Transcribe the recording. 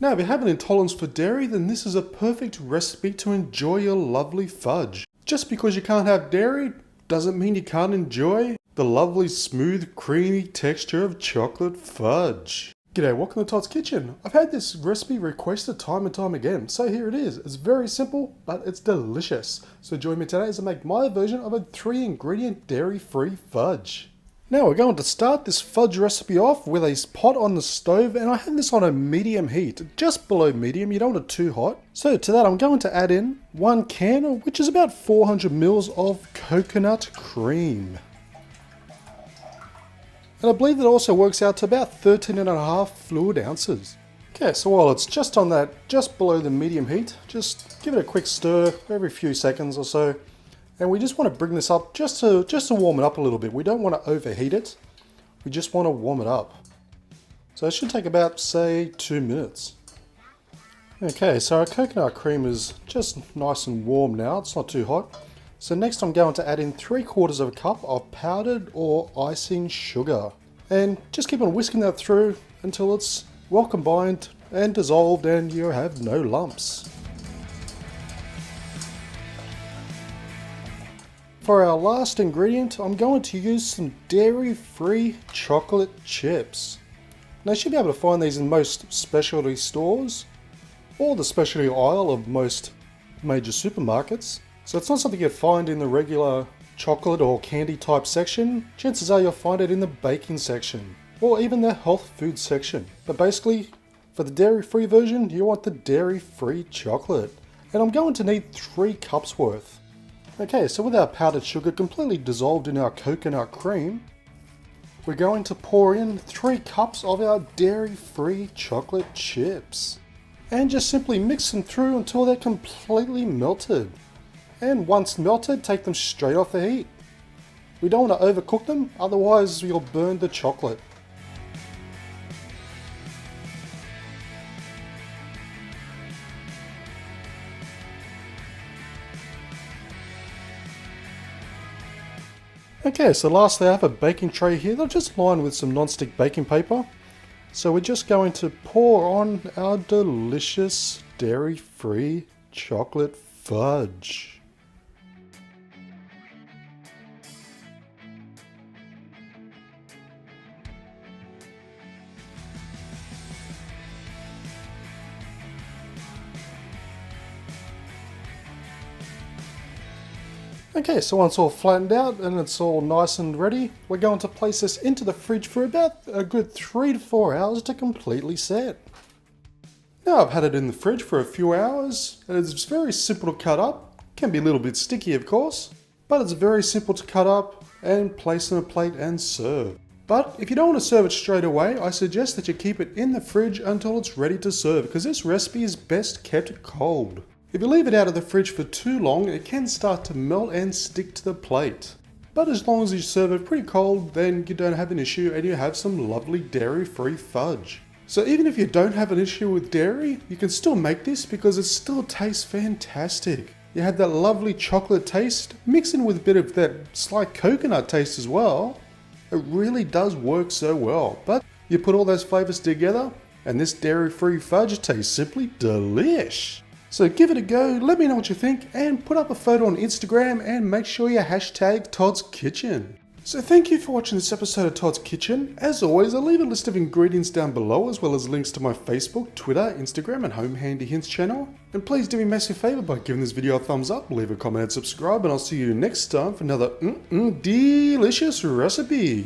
Now, if you have an intolerance for dairy, then this is a perfect recipe to enjoy your lovely fudge. Just because you can't have dairy doesn't mean you can't enjoy the lovely smooth creamy texture of chocolate fudge. G'day, welcome to Todd's Kitchen. I've had this recipe requested time and time again, so here it is. It's very simple, but it's delicious. So join me today as I make my version of a 3-ingredient dairy-free fudge. Now we're going to start this fudge recipe off with a pot on the stove, and I have this on a medium heat, just below medium. You don't want it too hot. So to that I'm going to add in 1 can, which is about 400 mils of coconut cream. And I believe that also works out to about 13.5 fluid ounces. Okay, so while it's just on that, just below the medium heat, just give it a quick stir every few seconds or so. And we just want to bring this up just to warm it up a little bit. We don't want to overheat it. We just want to warm it up. So it should take about, say, 2 minutes. Okay, so our coconut cream is just nice and warm now. It's not too hot. So next I'm going to add in 3/4 of a cup of powdered or icing sugar. And just keep on whisking that through until it's well combined and dissolved and you have no lumps. For our last ingredient, I'm going to use some dairy-free chocolate chips. Now you should be able to find these in most specialty stores or the specialty aisle of most major supermarkets. So it's not something you'd find in the regular chocolate or candy type section. Chances are you'll find it in the baking section or even the health food section. But basically, for the dairy-free version, you want the dairy-free chocolate. And I'm going to need 3 cups worth. Okay, so with our powdered sugar completely dissolved in our coconut cream, we're going to pour in 3 cups of our dairy-free chocolate chips. And just simply mix them through until they're completely melted. And once melted, take them straight off the heat. We don't want to overcook them, otherwise you'll burn the chocolate. Okay, so lastly I have a baking tray here that I've just lined with some non-stick baking paper. So we're just going to pour on our delicious dairy-free chocolate fudge. Okay, so once all flattened out and it's all nice and ready, we're going to place this into the fridge for about a good 3 to 4 hours to completely set. Now I've had it in the fridge for a few hours, and it's very simple to cut up. Can be a little bit sticky of course, but it's very simple to cut up and place on a plate and serve. But if you don't want to serve it straight away, I suggest that you keep it in the fridge until it's ready to serve, because this recipe is best kept cold. If you leave it out of the fridge for too long, it can start to melt and stick to the plate. But as long as you serve it pretty cold, then you don't have an issue and you have some lovely dairy-free fudge. So even if you don't have an issue with dairy, you can still make this because it still tastes fantastic. You have that lovely chocolate taste, mixed in with a bit of that slight coconut taste as well. It really does work so well. But you put all those flavors together and this dairy-free fudge tastes simply delish. So give it a go, let me know what you think, and put up a photo on Instagram and make sure you hashtag Todd's Kitchen. So thank you for watching this episode of Todd's Kitchen. As always, I'll leave a list of ingredients down below, as well as links to my Facebook, Twitter, Instagram and Home Handy Hints channel. And please do me a massive favour by giving this video a thumbs up, leave a comment and subscribe, and I'll see you next time for another delicious recipe.